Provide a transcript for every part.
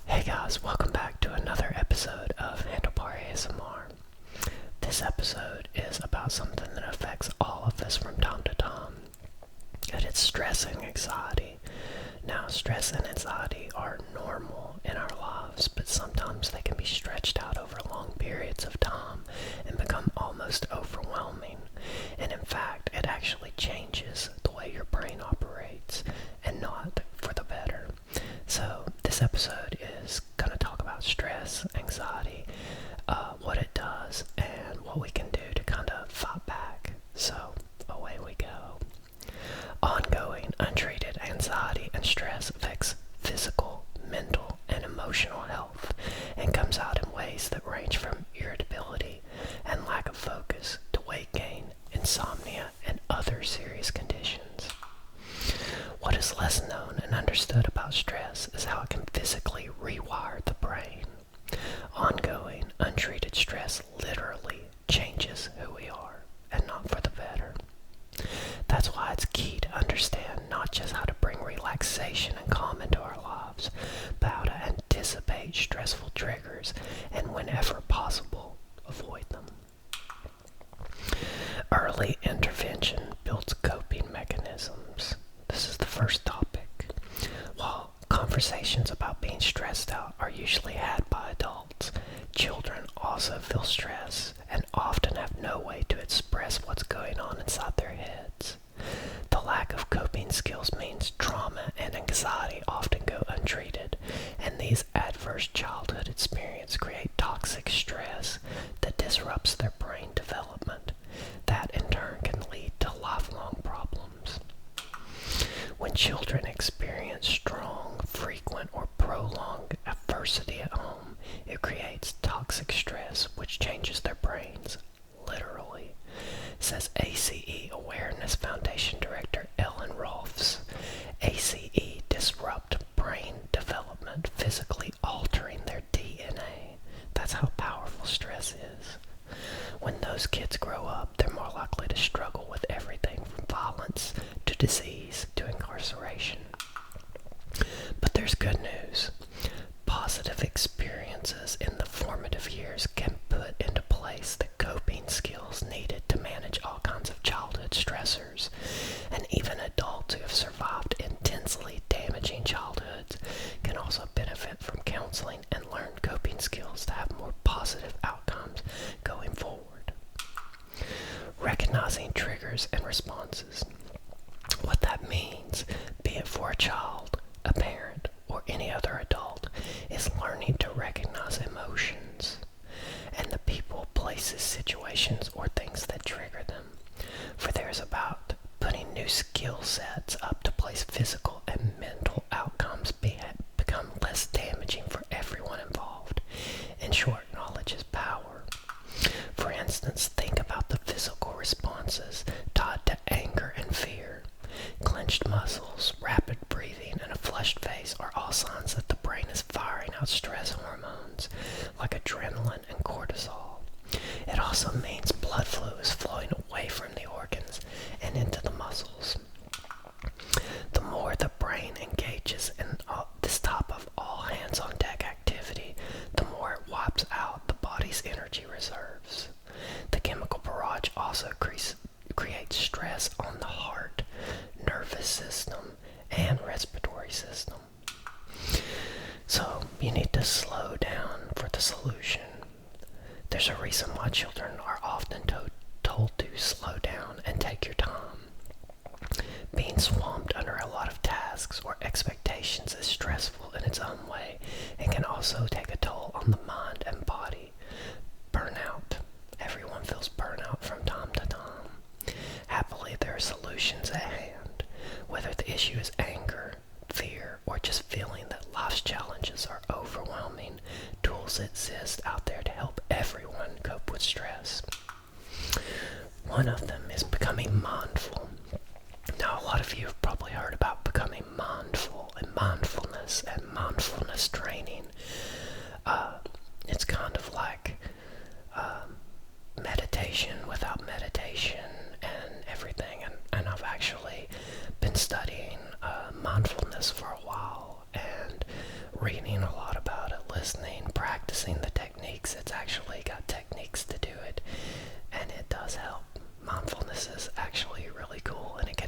Hey guys, welcome back to another episode of Handlebar ASMR. This episode is about something that affects all of us from time to time, and it's stress and anxiety. Now, stress and anxiety are normal in our lives, but sometimes they can be stretched out over long periods of time and become almost overwhelming. And in fact, it actually changes the way your brain operates, and not for the better. So this episode is going to talk about stress, anxiety, what it does, and what we can do to kind of fight back. So away we go. Ongoing, untreated anxiety and stress affects physical, mental, and emotional health, and comes out in ways that range from irritability and lack of focus to weight gain, insomnia, and other serious conditions. What is less known and understood about stress is how it can physically rewire the brain. Ongoing, untreated stress literally changes who we are, and not for the better. That's why it's key to understand not just how to bring relaxation and calm into our lives, but how to anticipate stressful triggers and, whenever possible, avoid them. Early intervention builds coping mechanisms. This is the first topic. While conversations about being stressed out are usually had by adults, children also feel stress and often have no way to express what's going on inside their heads. The lack of coping skills means trauma and anxiety often go untreated, and these adverse childhood experiences create toxic stress that disrupts their brain development. That in turn can lead to lifelong problems. When children experience strong, frequent, or prolonged adversity at home, it creates toxic stress which changes their brains, literally, says ACE Awareness Foundation Director Ellen Rolfs. ACE disrupt brain development, physically altering their DNA. That's how powerful stress is. When those kids grow up, they're more likely to struggle with everything from violence to disease to incarceration. But there's good news. Positive experiences in the formative years can put into place the coping skills needed to manage all kinds of childhood stressors, and even adults who have survived intensely damaging childhoods can also benefit from counseling and learn coping skills to have more positive outcomes going forward. Recognizing triggers and responses. What that means, be it for a child, a parent, or any other adult, is learning to recognize emotions and the people, places, situations, or things that trigger them. For there's about putting new skill sets up to place physical and mental outcomes become less damaging for everyone involved. In short, knowledge is power. For instance, think about the physical responses tied to anger and fear. Clenched muscles, rapid breathing, and a flushed face are all signs that the brain is firing out stress hormones like adrenaline and cortisol. It also means blood flow is flowing away from the organs and into the muscles. The more the brain engages in this type of all-hands-on-deck activity, the more it wipes out the body's energy reserves. The chemical barrage also creates stress on the heart, nervous system, and respiratory system. So you need to slow down for the solution. There's a reason why children are often told to slow down and take your time. Being swamped under a lot of tasks or expectations is stressful in its own way and can also take a toll on the mind and body. Burnout. Everyone feels burnout from time to time. Happily, there are solutions at hand. Whether the issue is anger, fear, or just feeling that life's challenges are overwhelming, tools exist out there to help everyone cope with stress. One of them is becoming mindful. Now, a lot of you have probably heard about becoming mindful and mindfulness training. It's kind of like meditation without meditation and everything. And I've actually been studying mindfulness for a while and reading a lot about listening, practicing the techniques. It's actually got techniques to do it, and it does help. Mindfulness is actually really cool, and it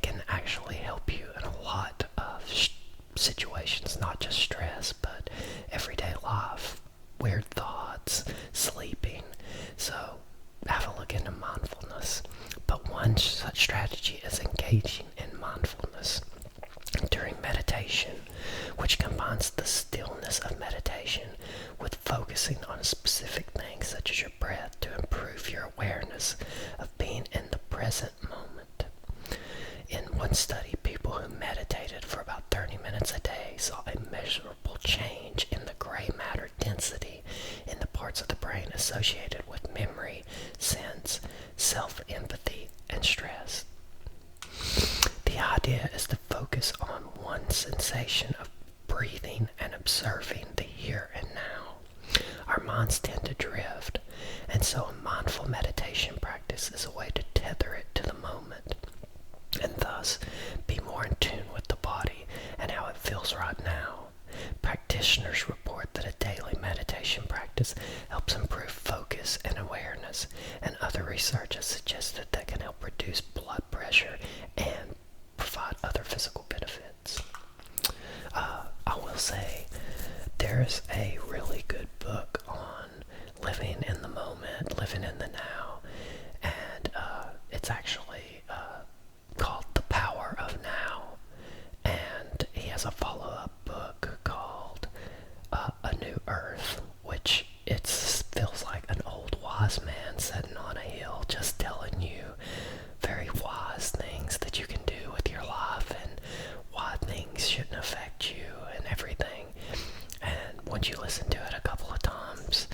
can actually help you in a lot of situations, not just stress, but everyday life, weird thoughts, sleeping. So have a look into mindfulness. But one such strategy is engaging in mindfulness during meditation, which combines the stillness of meditation with focusing on a specific thing such as your breath to improve your awareness of being in the present moment. In one study, people who meditated for about 30 minutes a day saw a measurable change in the gray matter density in the parts of the brain associated with memory, sense, self-empathy, and stress. The idea is to focus on one sensation of breathing and observing the here and now. Our minds tend to drift, and so a mindful meditation practice is a way to tether it to the moment, and thus be more in tune with the body and how it feels right now. Practitioners report that a daily meditation practice helps improve focus and awareness, and other research has suggested that can help reduce blood pressure and provide other physical benefits. I will say there's a really good book on living in the moment, living in the now, and it's actually called The Power of Now, and he has a follow-up book called A New Earth, which it feels like an old wise man sitting on a hill just telling you very wise things that you can do with your life and why things shouldn't affect you and everything. And once you listen to it a couple of times,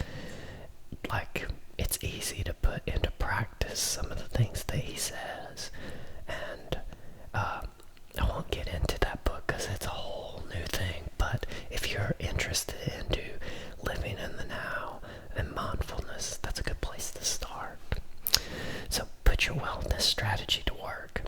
like, it's easy to put into practice some of the things that he says. And I won't get into that book because it's a whole new thing, but if you're interested into living in the now and mindfulness, that's a good place to start. So put your wellness strategy to work.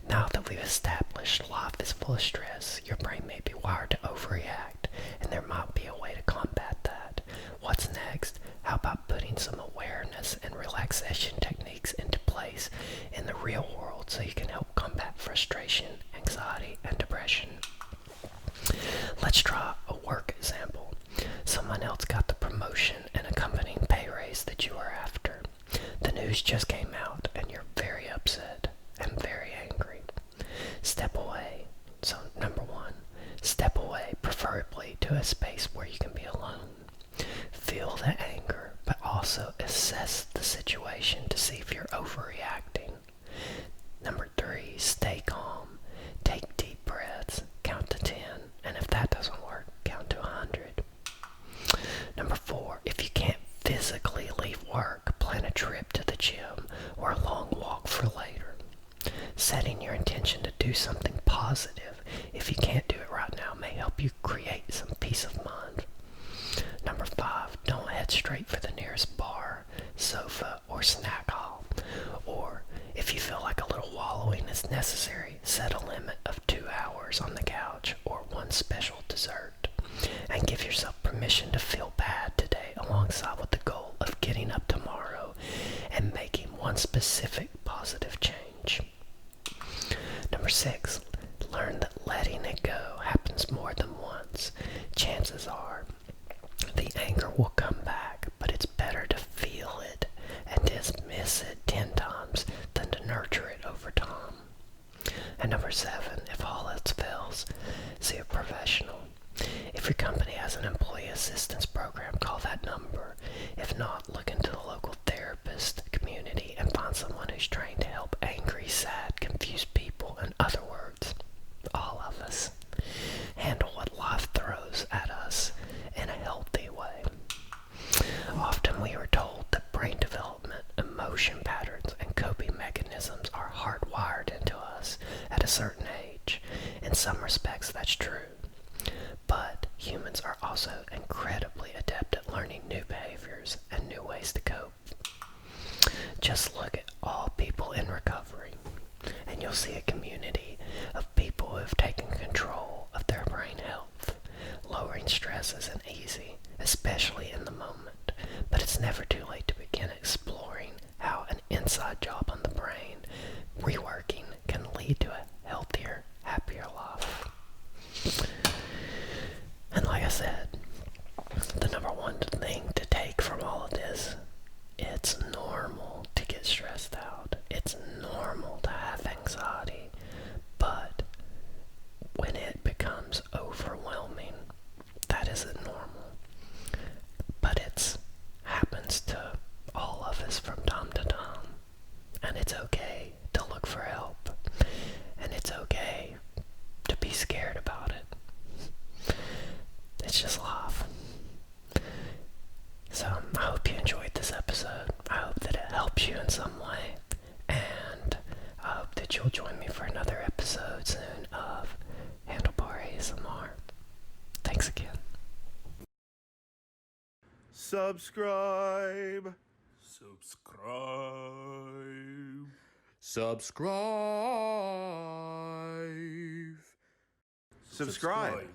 Now that we've established life is full of stress, your brain may be wired to overreact, and there might be a way to combat that. What's next? How about putting some awareness and relaxation techniques into place in the real world so you can help combat frustration, anxiety, and depression? Let's try a work example. Someone else got the promotion and accompanying pay raise that you are after. The news just came out and you're very upset and very angry. Step away. So, number one, step away, preferably to a space where you can be alone. Feel the anger, but also assess the situation to see if you're overreacting. Number three, stay calm. Take deep breaths, count to 10, and if that doesn't work, count to 100. Number four, if you can't physically leave work, plan a trip to the gym or a long walk for later. Setting your intention to do something positive, if you can't do it right now, may help you create some peace of mind. Number five, don't head straight for the nearest bar, sofa, or snack hall. Or, if you feel like a little wallowing is necessary, set a limit of 2 hours on the couch or one special dessert. And give yourself permission to feel bad today, alongside with the goal of getting up tomorrow and making one specific positive change. Number six, learn that letting it go happens more than once. Chances are the anger will come back, but it's better to feel it and dismiss it 10 times than to nurture it over time. And number seven, if all else fails, see a professional. If your company has an employee assistance program, call that number. If not, look into the local therapist community and find someone who's trained to help angry, sad, confused people. In other words, all of us. Handle what life throws at us in a healthy way. Often we are told that brain development, emotion patterns, and coping mechanisms are hardwired into us at a certain age. In some respects, that's true. But humans are also incredibly adept at learning new behaviors and new ways to cope. Just look at all people in recovery, and you'll see a community of people who have taken control of their brain health. Lowering stress isn't easy, Subscribe. Subscribe. Subscribe.